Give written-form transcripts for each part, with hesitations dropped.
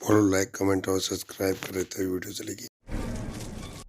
Follow, like, comment और subscribe करें तभी वीडियो चलेगी।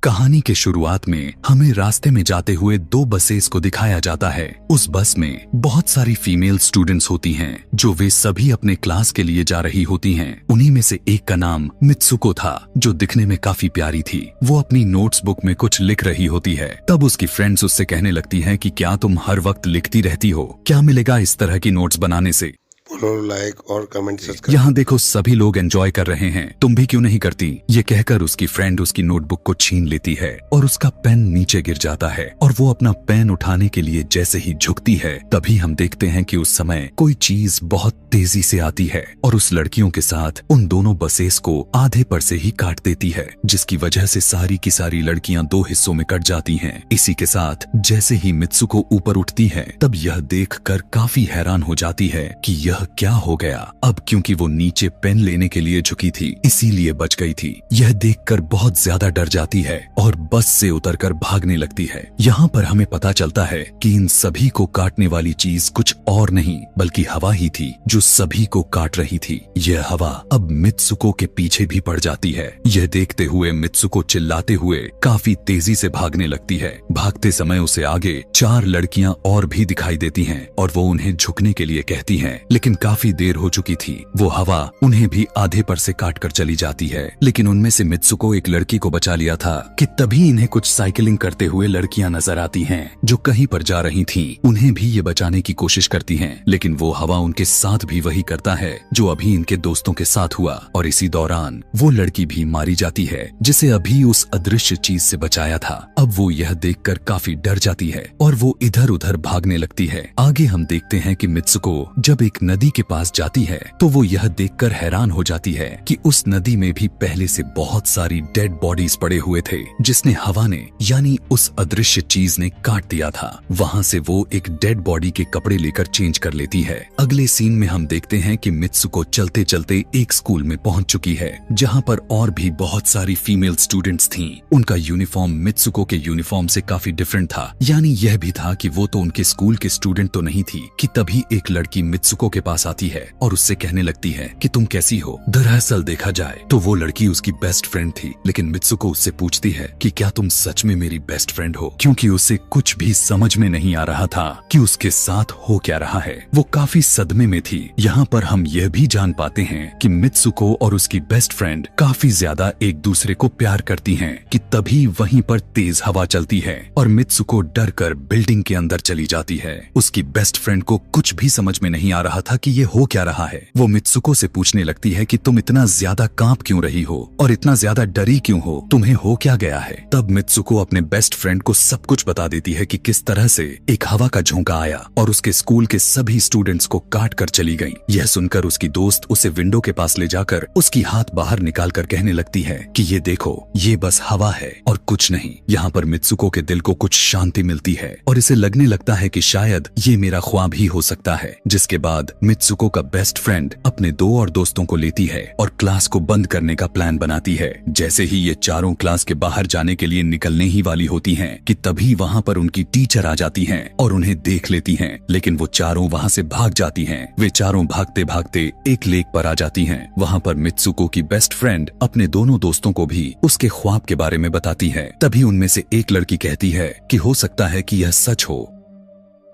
कहानी के शुरुआत में हमें रास्ते में जाते हुए दो बसेस को दिखाया जाता है। उस बस में बहुत सारी फीमेल स्टूडेंट्स होती हैं, जो वे सभी अपने क्लास के लिए जा रही होती हैं। उन्हीं में से एक का नाम मित्सुको था, जो दिखने में काफी प्यारी थी। वो अपनी नोट्स बुक में कुछ लिख रही होती है। तब उसकी फ्रेंड्स उससे कहने लगती हैं कि क्या तुम हर वक्त लिखती रहती हो? क्या मिलेगा इस तरह की नोट्स बनाने से? फॉलो, लाइक और कमेंट सब्सक्राइब। यहाँ देखो, सभी लोग एंजॉय कर रहे हैं, तुम भी क्यों नहीं करती? ये कहकर उसकी फ्रेंड उसकी नोटबुक को छीन लेती है और उसका पेन नीचे गिर जाता है। और वो अपना पेन उठाने के लिए जैसे ही झुकती है, तभी हम देखते हैं कि उस समय कोई चीज बहुत तेजी से आती है और उस लड़कियों के साथ उन दोनों बसेस को आधे पर से ही काट देती है, जिसकी वजह से सारी की सारी लड़कियां दो हिस्सों में कट जाती हैं। इसी के साथ जैसे ही मित्सुको ऊपर उठती है, तब यह देखकर काफी हैरान हो जाती है कि यह क्या हो गया। अब क्योंकि वो नीचे पेन लेने के लिए झुकी थी, इसीलिए बच गई थी। यह देखकर बहुत ज्यादा डर जाती है और बस से उतरकर भागने लगती है। यहाँ पर हमें पता चलता है कि इन सभी को काटने वाली चीज कुछ और नहीं बल्कि हवा ही थी, जो सभी को काट रही थी। यह हवा अब मित्सुको के पीछे भी पड़ जाती है। यह देखते हुए मित्सुको चिल्लाते हुए काफी तेजी से भागने लगती है। भागते समय उसे आगे 4 लड़कियां और भी दिखाई देती हैं और वो उन्हें झुकने के लिए कहती हैं, लेकिन काफी देर हो चुकी थी। वो हवा उन्हें भी आधे पर से काट कर चली जाती है। लेकिन उनमें से मित्सुको एक लड़की को बचा लिया था कि तभी इन्हें कुछ साइकिलिंग करते हुए लड़कियां नजर आती हैं, जो कहीं पर जा रही थीं। उन्हें भी ये बचाने की कोशिश करती हैं, लेकिन वो हवा उनके साथ भी वही करता है जो अभी इनके दोस्तों के साथ हुआ। और इसी दौरान वो लड़की भी मारी जाती है, जिसे अभी उस अदृश्य चीज से बचाया था। अब वो यह देखकर काफी डर जाती है और वो इधर उधर भागने लगती है। आगे हम देखते हैं कि मित्सुको जब एक नदी के पास जाती है, तो वो यह देखकर हैरान हो जाती है कि उस नदी में भी पहले से बहुत सारी डेड बॉडीज पड़े हुए थे, जिसने हवा ने यानी उस अदृश्य चीज ने काट दिया था। वहाँ से वो एक डेड बॉडी के कपड़े लेकर चेंज कर लेती है। अगले सीन में हम देखते हैं कि मित्सुको चलते चलते एक स्कूल में पहुंच चुकी है, जहाँ पर और भी बहुत सारी फीमेल स्टूडेंट्स थीं। उनका यूनिफॉर्म मित्सुको के यूनिफॉर्म से काफी डिफरेंट था। यानी यह भी था कि वो तो उनके स्कूल के स्टूडेंट तो नहीं थी कि तभी एक लड़की मित्सुको के पास आती है और उससे कहने लगती है कि तुम कैसी हो? दरअसल देखा जाए तो वो लड़की उसकी बेस्ट फ्रेंड थी, लेकिन मित्सुको उससे पूछती है कि क्या तुम सच में मेरी बेस्ट फ्रेंड हो? क्योंकि उसे कुछ भी समझ में नहीं आ रहा था कि उसके साथ हो क्या रहा है। वो काफी सदमे में थी। यहाँ पर हम यह भी जान पाते हैं कि मित्सुको और उसकी बेस्ट फ्रेंड काफी ज्यादा एक दूसरे को प्यार करती हैं कि तभी वहीं पर तेज हवा चलती है और मित्सुको डर कर बिल्डिंग के अंदर चली जाती है। उसकी बेस्ट फ्रेंड को कुछ भी समझ में नहीं आ रहा था कि ये हो क्या रहा है। वो मित्सुको से पूछने लगती है कि तुम इतना ज्यादा कांप क्यों रही हो और इतना ज्यादा डरी क्यों हो? तुम्हें हो क्या गया है? तब मित्सुको अपने बेस्ट फ्रेंड को सब कुछ बता देती है कि किस तरह से एक हवा का झोंका आया और उसके स्कूल के सभी स्टूडेंट्स को काट कर चली गई। यह सुनकर उसकी दोस्त उसे विंडो के पास ले जाकर उसकी हाथ बाहर निकाल कर कहने लगती है कि ये देखो, ये बस हवा है और कुछ नहीं। यहाँ पर मित्सुको के दिल को कुछ शांति मिलती है और इसे लगने लगता है कि शायद ये मेरा ख्वाब ही हो सकता है। जिसके बाद मित्सुको का बेस्ट फ्रेंड अपने 2 और दोस्तों को लेती है और क्लास को बंद करने का प्लान बनाती है। जैसे ही ये चारों क्लास के बाहर जाने के लिए निकलने ही वाली होती हैं कि तभी वहाँ पर उनकी टीचर आ जाती हैं और उन्हें देख लेती हैं, लेकिन वो चारों वहाँ से भाग जाती हैं। वे चारों भागते भागते एक लेक पर आ जाती हैं। वहाँ पर मित्सुको की बेस्ट फ्रेंड अपने दोनों दोस्तों को भी उसके ख्वाब के बारे में बताती है। तभी उनमें से एक लड़की कहती है कि हो सकता है कि यह सच हो,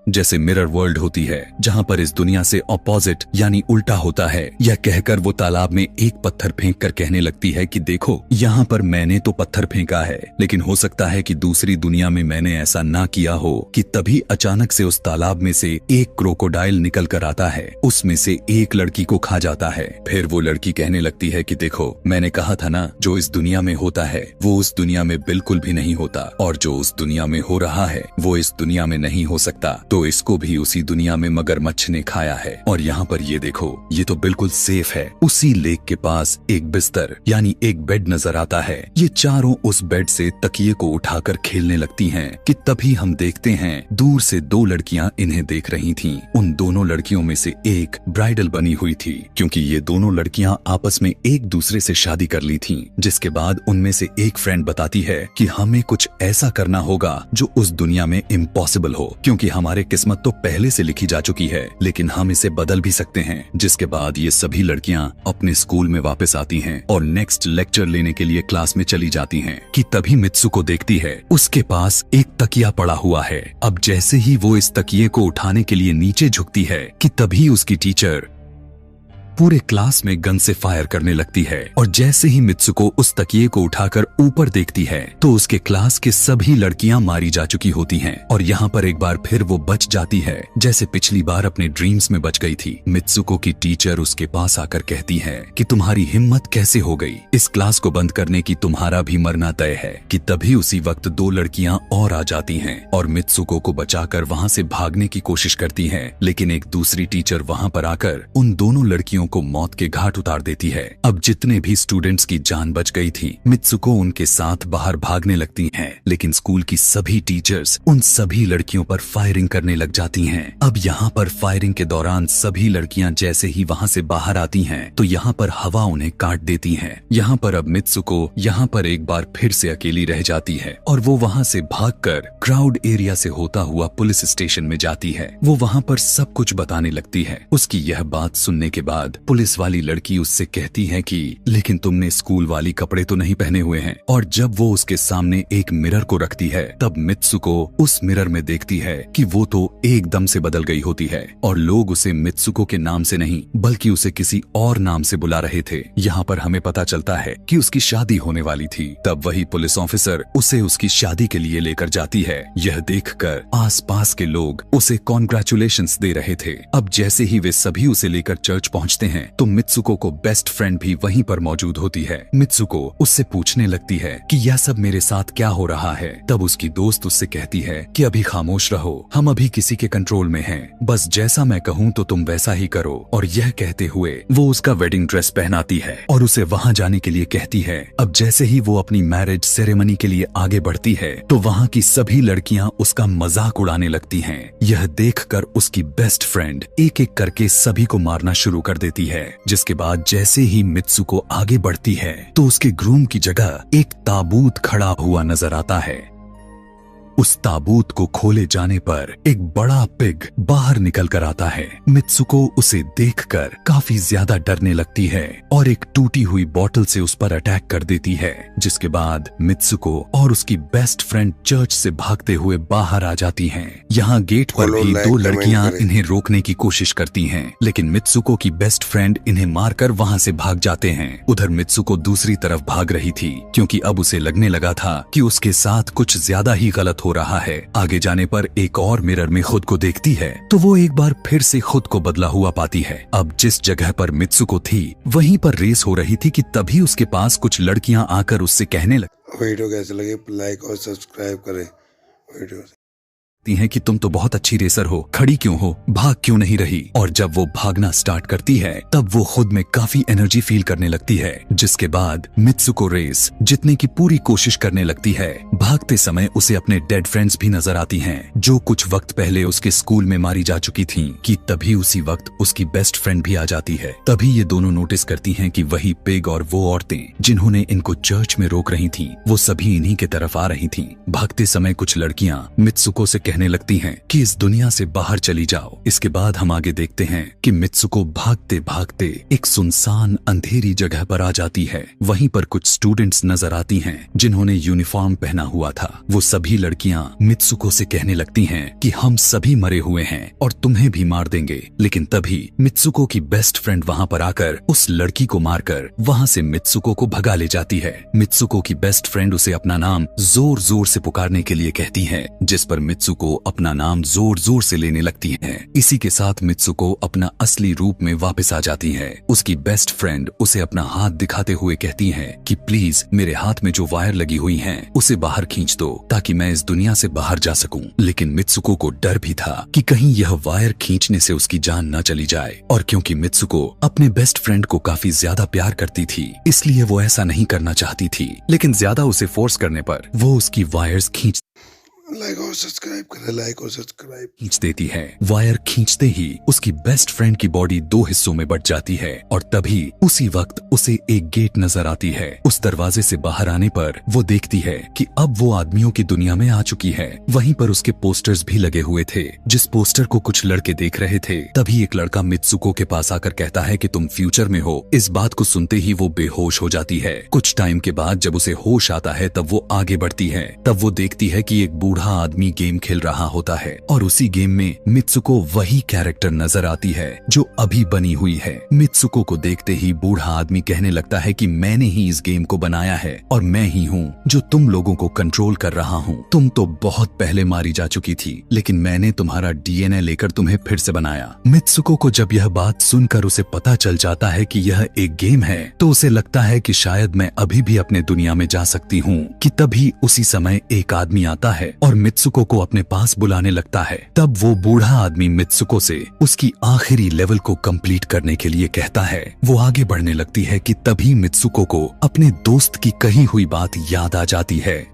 जैसे मिरर वर्ल्ड होती है जहाँ पर इस दुनिया से ऑपोजिट यानी उल्टा होता है। यह कहकर वो तालाब में एक पत्थर फेंक कर कहने लगती है कि देखो, यहाँ पर मैंने तो पत्थर फेंका है, लेकिन हो सकता है कि दूसरी दुनिया में मैंने ऐसा ना किया हो। कि तभी अचानक से उस तालाब में से एक क्रोकोडाइल निकल कर आता है, उसमें से एक लड़की को खा जाता है। फिर वो लड़की कहने लगती है कि देखो, मैंने कहा था ना, जो इस दुनिया में होता है वो उस दुनिया में बिल्कुल भी नहीं होता, और जो उस दुनिया में हो रहा है वो इस दुनिया में नहीं हो सकता। तो इसको भी उसी दुनिया में मगरमच्छ ने खाया है। और यहाँ पर ये देखो, ये तो बिल्कुल सेफ है। उसी लेक के पास एक बिस्तर यानी एक बेड नजर आता है। ये चारों उस बेड से तकिए को उठाकर खेलने लगती हैं कि तभी हम देखते हैं दूर से 2 लड़कियां इन्हें देख रही थीं। उन दोनों लड़कियों में से एक ब्राइडल बनी हुई थी, क्योंकि ये दोनों लड़कियां आपस में एक दूसरे से शादी कर ली थीं। जिसके बाद उनमें से एक फ्रेंड बताती है कि हमें कुछ ऐसा करना होगा जो उस दुनिया में इम्पॉसिबल हो, क्योंकि हमारे किस्मत तो पहले से लिखी जा चुकी है, लेकिन हम इसे बदल भी सकते हैं। जिसके बाद ये सभी लड़कियां अपने स्कूल में वापस आती हैं और नेक्स्ट लेक्चर लेने के लिए क्लास में चली जाती हैं कि तभी मित्सुको देखती है उसके पास एक तकिया पड़ा हुआ है। अब जैसे ही वो इस तकिए को उठाने के लिए नीचे झुकती है कि तभी उसकी टीचर पूरे क्लास में गन से फायर करने लगती है और जैसे ही मित्सुको उस तकिए को उठाकर ऊपर देखती है तो उसके क्लास के सभी लड़कियां मारी जा चुकी होती हैं और यहाँ पर एक बार फिर वो बच जाती है जैसे पिछली बार अपने ड्रीम्स में बच गई थी। मित्सुको की टीचर उसके पास आकर कहती है कि तुम्हारी हिम्मत कैसे हो गई, इस क्लास को बंद करने की, तुम्हारा भी मरना तय है। कि तभी उसी वक्त दो लड़कियां और आ जाती हैं और मित्सुको को बचाकर वहाँ से भागने की कोशिश करती हैं, लेकिन एक दूसरी टीचर वहाँ पर आकर उन दोनों लड़कियों को मौत के घाट उतार देती है। अब जितने भी स्टूडेंट्स की जान बच गई थी, मित्सुको उनके साथ बाहर भागने लगती हैं, लेकिन स्कूल की सभी टीचर्स उन सभी लड़कियों पर फायरिंग करने लग जाती हैं। अब यहाँ पर फायरिंग के दौरान सभी लड़कियां जैसे ही वहाँ से बाहर आती हैं, तो यहाँ पर हवा उन्हें काट देती है। यहाँ पर अब मित्सुको यहाँ पर एक बार फिर से अकेली रह जाती है और वो वहाँ से भागकर क्राउड एरिया से होता हुआ पुलिस स्टेशन में जाती है। वो वहाँ पर सब कुछ बताने लगती है। उसकी यह बात सुनने के बाद पुलिस वाली लड़की उससे कहती है कि लेकिन तुमने स्कूल वाली कपड़े तो नहीं पहने हुए हैं। और जब वो उसके सामने एक मिरर को रखती है तब मित्सुको उस मिरर में देखती है कि वो तो एकदम से बदल गई होती है और लोग उसे मित्सुको के नाम से नहीं बल्कि उसे किसी और नाम से बुला रहे थे। यहाँ पर हमें पता चलता है कि उसकी शादी होने वाली थी। तब वही पुलिस ऑफिसर उसे उसकी शादी के लिए लेकर जाती है। यह देखकर आसपास के लोग उसे कॉन्ग्रेचुलेशंस दे रहे थे। अब जैसे ही वे सभी उसे लेकर चर्च पहुँचते हैं तो मित्सुको को बेस्ट फ्रेंड भी वहीं पर मौजूद होती है। मित्सुको उससे पूछने लगती है कि यह सब मेरे साथ क्या हो रहा है। तब उसकी दोस्त उससे कहती है कि अभी खामोश रहो, हम अभी किसी के कंट्रोल में हैं, बस जैसा मैं कहूँ तो तुम वैसा ही करो। और यह कहते हुए वो उसका वेडिंग ड्रेस पहनाती है और उसे वहाँ जाने के लिए कहती है। अब जैसे ही वो अपनी मैरिज सेरेमनी के लिए आगे बढ़ती है तो वहाँ की सभी लड़कियाँ उसका मजाक उड़ाने लगती हैं। यह देखकर उसकी बेस्ट फ्रेंड एक एक करके सभी को मारना शुरू कर देती है। जिसके बाद जैसे ही मित्सुको आगे बढ़ती है तो उसके ग्रूम की जगह एक ताबूत खड़ा हुआ नजर आता है। उस ताबूत को खोले जाने पर एक बड़ा पिग बाहर निकल कर आता है। मित्सुको उसे देखकर काफी ज्यादा डरने लगती है और एक टूटी हुई बोतल से उस पर अटैक कर देती है। जिसके बाद मित्सुको और उसकी बेस्ट फ्रेंड चर्च से भागते हुए बाहर आ जाती हैं। यहाँ गेट पर भी दो लड़कियां इन्हें रोकने की कोशिश करती हैं, लेकिन मित्सुको की बेस्ट फ्रेंड इन्हें मारकर वहाँ से भाग जाते हैं। उधर मित्सुको दूसरी तरफ भाग रही थी क्योंकि अब उसे लगने लगा था कि उसके साथ कुछ ज्यादा ही गलत हो रहा है। आगे जाने पर एक और मिरर में खुद को देखती है तो वो एक बार फिर से खुद को बदला हुआ पाती है। अब जिस जगह पर मित्सुको थी वहीं पर रेस हो रही थी कि तभी उसके पास कुछ लड़कियां आकर उससे कहने लगी, वीडियो कैसे लगे लाइक और सब्सक्राइब करें वीडियो हैं कि तुम तो बहुत अच्छी रेसर हो, खड़ी क्यों हो, भाग क्यों नहीं रही। और जब वो भागना स्टार्ट करती है तब वो खुद में काफी एनर्जी फील करने लगती है। जिसके बाद मित्सुको रेस जीतने की पूरी कोशिश करने लगती है। भागते समय उसे अपने डेड फ्रेंड्स भी नजर आती हैं जो कुछ वक्त पहले उसके स्कूल में मारी जा चुकी थीं। कि तभी उसी वक्त उसकी बेस्ट फ्रेंड भी आ जाती है। तभी ये दोनों नोटिस करती हैं कि वही पिग और वो औरतें जिन्होंने इनको चर्च में रोक रही थीं वो सभी इन्हीं के तरफ आ रही थीं। भागते समय कुछ लड़कियां मित्सुको से कहने लगती हैं कि इस दुनिया से बाहर चली जाओ। इसके बाद हम आगे देखते हैं कि मित्सुको भागते भागते एक सुनसान अंधेरी जगह पर आ जाती है। वहीं पर कुछ स्टूडेंट्स नजर आती हैं जिन्होंने यूनिफॉर्म पहना हुआ था। वो सभी लड़कियां मित्सुको से कहने लगती हैं कि हम सभी मरे हुए हैं और तुम्हें भी मार देंगे। लेकिन तभी मित्सुको की बेस्ट फ्रेंड वहां पर आकर उस लड़की को मारकर वहां से मित्सुको को भगा ले जाती है। मित्सुको की बेस्ट फ्रेंड उसे अपना नाम जोर जोर से पुकारने के लिए कहती है, जिस पर मित्सुको अपना नाम जोर जोर से लेने लगती है। इसी के साथ मित्सुको अपना असली रूप में वापस आ जाती है। उसकी बेस्ट फ्रेंड उसे अपना हाथ दिखाते हुए कहती है कि प्लीज मेरे हाथ में जो वायर लगी हुई हैं उसे बाहर खींच दो ताकि मैं इस दुनिया से बाहर जा सकूं। लेकिन मित्सुको को डर भी था कि कहीं यह वायर खींचने से उसकी जान न चली जाए। और क्योंकि मित्सुको अपने बेस्ट फ्रेंड को काफी ज्यादा प्यार करती थी इसलिए वो ऐसा नहीं करना चाहती थी, लेकिन ज्यादा उसे फोर्स करने पर वो उसकी वायर्स खींच लाइक और सब्सक्राइब करें, लाइक और सब्सक्राइब। खींच देती है। वायर खींचते ही उसकी बेस्ट फ्रेंड की बॉडी 2 हिस्सों में बट जाती है और तभी उसी वक्त उसे एक गेट नजर आती है। उस दरवाजे से बाहर आने पर वो देखती है कि अब वो आदमियों की दुनिया में आ चुकी है। वहीं पर उसके पोस्टर्स भी लगे हुए थे। जिस पोस्टर को कुछ लड़के देख रहे थे, तभी एक लड़का मित्सुको के पास आकर कहता है कि तुम फ्यूचर में हो। इस बात को सुनते ही वो बेहोश हो जाती है। कुछ टाइम के बाद जब उसे होश आता है तब वो आगे बढ़ती है। तब वो देखती है कि एक बूढ़ा आदमी गेम खेल रहा होता है और उसी गेम में मित्सुको वही कैरेक्टर नजर आती है जो अभी बनी हुई है। मित्सुको को देखते ही बूढ़ा आदमी कहने लगता है कि मैंने ही इस गेम को बनाया है और मैं ही हूँ जो तुम लोगों को कंट्रोल कर रहा हूँ। तुम तो बहुत पहले मारी जा चुकी थी, लेकिन मैंने तुम्हारा डीएनए लेकर तुम्हें फिर से बनाया। मित्सुको को जब यह बात सुनकर उसे पता चल जाता है कि यह एक गेम है, तो उसे लगता है कि शायद मैं अभी भी अपने दुनिया में जा सकती हूँ। कि तभी उसी समय एक आदमी आता है और मित्सुको को अपने पास बुलाने लगता है। तब वो बूढ़ा आदमी मित्सुको से उसकी आखिरी लेवल को कंप्लीट करने के लिए कहता है। वो आगे बढ़ने लगती है कि तभी मित्सुको को अपने दोस्त की कही हुई बात याद आ जाती है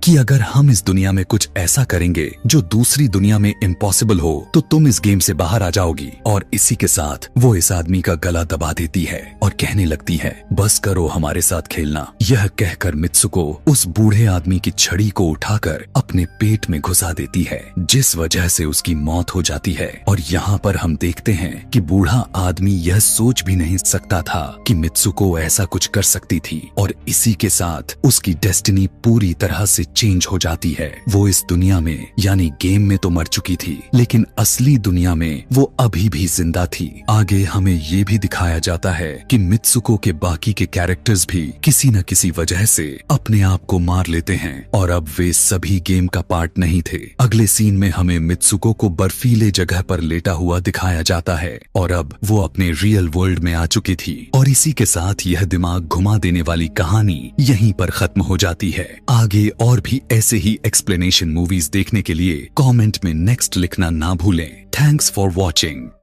कि अगर हम इस दुनिया में कुछ ऐसा करेंगे जो दूसरी दुनिया में इम्पॉसिबल हो तो तुम इस गेम से बाहर आ जाओगी। और इसी के साथ वो इस आदमी का गला दबा देती है और कहने लगती है, बस करो हमारे साथ खेलना। यह कहकर मित्सुको उस बूढ़े आदमी की छड़ी को उठाकर अपने पेट में घुसा देती है, जिस वजह से उसकी मौत हो जाती है। और यहाँ पर हम देखते हैं कि बूढ़ा आदमी यह सोच भी नहीं सकता था कि मित्सुको ऐसा कुछ कर सकती थी। और इसी के साथ उसकी डेस्टिनी पूरी तरह से चेंज हो जाती है। वो इस दुनिया में यानी गेम में तो मर चुकी थी, लेकिन असली दुनिया में वो अभी भी जिंदा थी। आगे हमें ये भी दिखाया जाता है कि मित्सुको के बाकी के कैरेक्टर्स भी किसी न किसी वजह से अपने आप को मार लेते हैं और अब वे सभी गेम का पार्ट नहीं थे। अगले सीन में हमें मित्सुको को बर्फीले जगह पर लेटा हुआ दिखाया जाता है और अब वो अपने रियल वर्ल्ड में आ चुकी थी। और इसी के साथ यह दिमाग घुमा देने वाली कहानी यहीं पर खत्म हो जाती है। आगे और भी ऐसे ही एक्सप्लेनेशन मूवीज देखने के लिए कमेंट में नेक्स्ट लिखना ना भूलें। Thanks for watching.